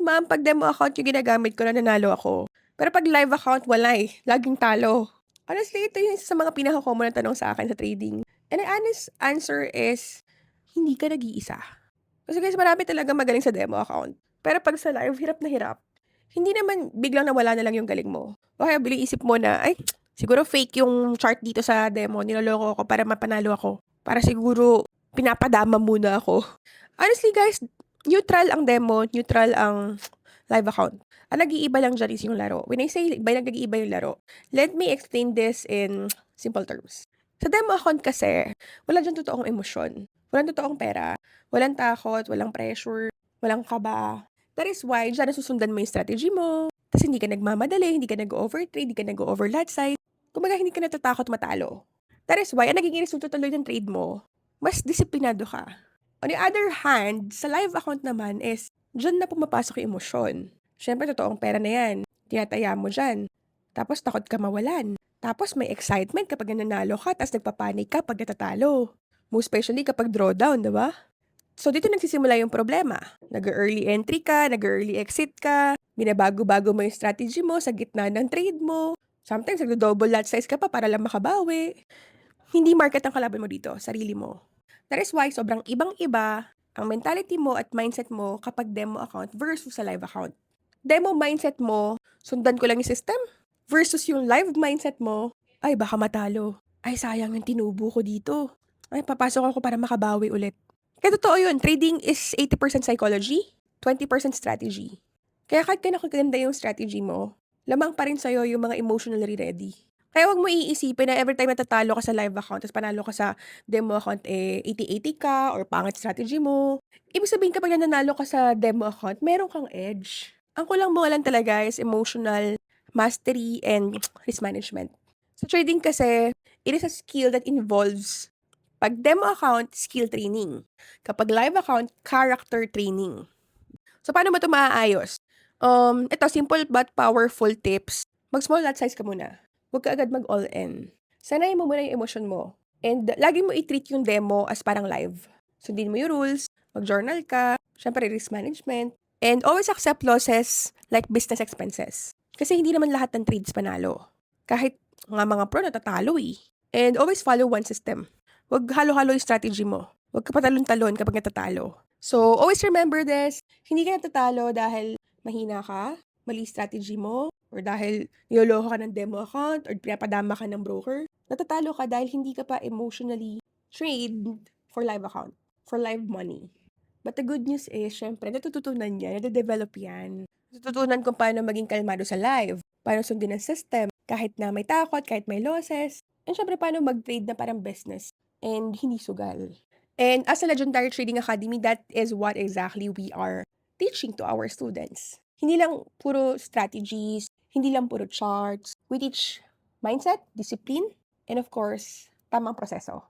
ma'am, 'pag demo account yung ginagamit ko nananalo ako. Pero 'pag live account wala, laging talo." Honestly, ito yung isa sa mga pinaka-common na tanong sa akin sa trading. And the honest answer is, hindi ka nag-iisa. Kasi guys, marami talagang magaling sa demo account. Pero 'pag sa live, hirap na hirap. Hindi naman biglang nawala na lang yung galing mo. O kaya biglang isip mo na, "Ay, siguro fake yung chart dito sa demo, niloloko ako para mapanalo ako. Para siguro pinapadama muna ako." Honestly guys, neutral ang demo, neutral ang live account. Ang nag-iiba lang diyan is yung laro. When I say nag-iiba yung laro, let me explain this in simple terms. Sa demo account kasi, wala diyang totoong emosyon. Walang totoong pera. Walang takot, walang pressure, walang kaba. That is why diyan nasusundan mo yung strategy mo. Tapos hindi ka nagmamadali, hindi ka nag-overtrade, hindi ka nag-over lot size. Kumbaga hindi ka natatakot matalo. That is why ang nagiging resulta tuloy ng trade mo, mas disiplinado ka. On the other hand, sa live account naman is, diyan na pumapasok yung emosyon. Siyempre, totoong pera na yan. Tinataya mo dyan. Tapos, takot ka mawalan. Tapos, may excitement kapag nananalo ka, tapos nagpapanik ka pag natatalo. Most especially kapag drawdown, di ba? So, dito nagsisimula yung problema. Nag-early entry ka, nag-early exit ka, binabago-bago mo yung strategy mo sa gitna ng trade mo. Sometimes, nagdo-double lot size ka pa para lang makabawi. Hindi market ang kalaban mo dito, sarili mo. That is why sobrang ibang-iba ang mentality mo at mindset mo kapag demo account versus sa live account. Demo mindset mo, sundan ko lang yung system, versus yung live mindset mo, ay baka matalo. Ay sayang yung tinubo ko dito. Ay papasok ako para makabawi ulit. Kaya totoo yun, trading is 80% psychology, 20% strategy. Kaya kahit kinakaganda yung strategy mo, lamang pa rin sa'yo yung mga emotionally ready. Kaya wag mo iisipin na every time natatalo ka sa live account tapos panalo ka sa demo account, 80-80 ka or pangit strategy mo. Ibig sabihin kapag nanalo ka sa demo account, meron kang edge. Ang kulang mo lang talaga is emotional mastery and risk management. Sa trading kasi, it is a skill that involves pag demo account, skill training. Kapag live account, character training. So, paano mo ito maaayos? Ito, simple but powerful tips. Mag-small lot size ka muna. Huwag ka agad mag-all-in. Sanayin mo muna yung emosyon mo. And lagi mo i-treat yung demo as parang live. Sundin mo yung rules, mag-journal ka, syempre risk management, and always accept losses like business expenses. Kasi hindi naman lahat ng trades panalo. Kahit nga mga pro natatalo eh. And always follow one system. Huwag halo-halo yung strategy mo. Huwag ka patalon-talon kapag natatalo. So, always remember this. Hindi ka natatalo dahil mahina ka, mali strategy mo, or dahil niloloko ka ng demo account, or pinapadama ka ng broker. Natatalo ka dahil hindi ka pa emotionally trained for live account, for live money. But the good news is, syempre, natututunan yan, nade-develop yan. Natututunan kung paano maging kalmado sa live, paano sundin ang system, kahit na may takot, kahit may losses, and syempre, paano mag-trade na parang business, and hindi sugal. And as a Legendary Trading Academy, that is what exactly we are teaching to our students. Hindi lang puro strategies, hindi lang puro charts. We teach mindset, discipline, and of course, tamang proseso.